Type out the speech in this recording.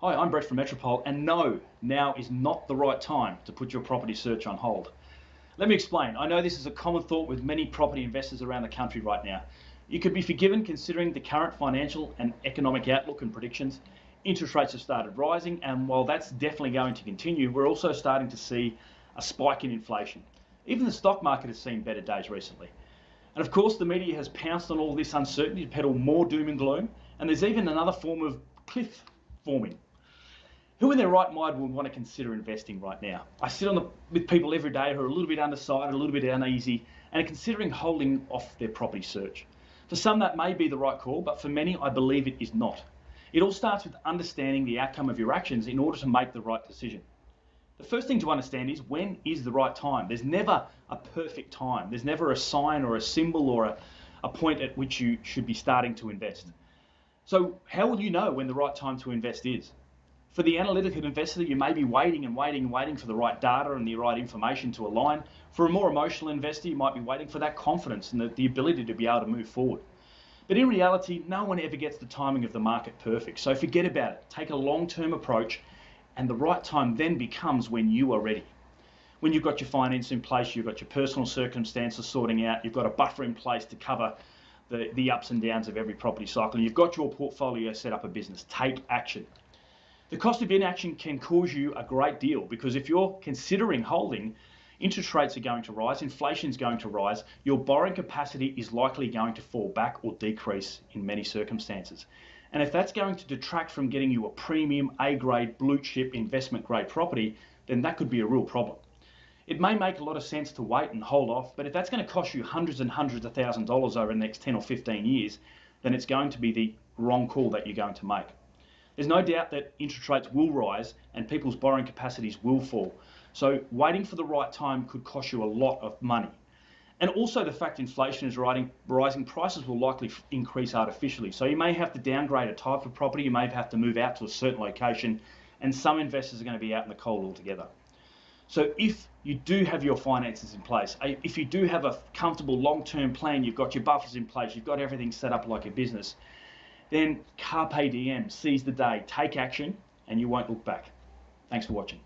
Hi, I'm Brett from Metropole, and no, now is not the right time to put your property search on hold. Let me explain. I know this is a common thought with many property investors around the country right now. You could be forgiven considering the current financial and economic outlook and predictions. Interest rates have started rising, and while that's definitely going to continue, we're also starting to see a spike in inflation. Even the stock market has seen better days recently. And of course, the media has pounced on all this uncertainty to peddle more doom and gloom, and there's even another form of cliff forming. Who in their right mind would want to consider investing right now? I sit with people every day who are a little bit undecided, a little bit uneasy, and are considering holding off their property search. For some, that may be the right call, but for many, I believe it is not. It all starts with understanding the outcome of your actions in order to make the right decision. The first thing to understand is, when is the right time? There's never a perfect time. There's never a sign or a symbol or a point at which you should be starting to invest. So how will you know when the right time to invest is? For the analytical investor, you may be waiting and waiting and waiting for the right data and the right information to align. For a more emotional investor, you might be waiting for that confidence and the ability to be able to move forward. But in reality, no one ever gets the timing of the market perfect. So forget about it. Take a long-term approach, and the right time then becomes when you are ready. When you've got your finance in place, you've got your personal circumstances sorting out, you've got a buffer in place to cover the ups and downs of every property cycle, and you've got your portfolio set up a business. Take action. The cost of inaction can cause you a great deal, because if you're considering holding, interest rates are going to rise, inflation is going to rise, your borrowing capacity is likely going to fall back or decrease in many circumstances. And if that's going to detract from getting you a premium, A-grade, blue chip, investment grade property, then that could be a real problem. It may make a lot of sense to wait and hold off, but if that's going to cost you hundreds and hundreds of thousands of dollars over the next 10 or 15 years, then it's going to be the wrong call that you're going to make. There's no doubt that interest rates will rise and people's borrowing capacities will fall. So waiting for the right time could cost you a lot of money. And also the fact inflation is rising, prices will likely increase artificially. So you may have to downgrade a type of property, you may have to move out to a certain location, and some investors are going to be out in the cold altogether. So if you do have your finances in place, if you do have a comfortable long-term plan, you've got your buffers in place, you've got everything set up like a business, then carpe diem, seize the day, take action, and you won't look back. Thanks for watching.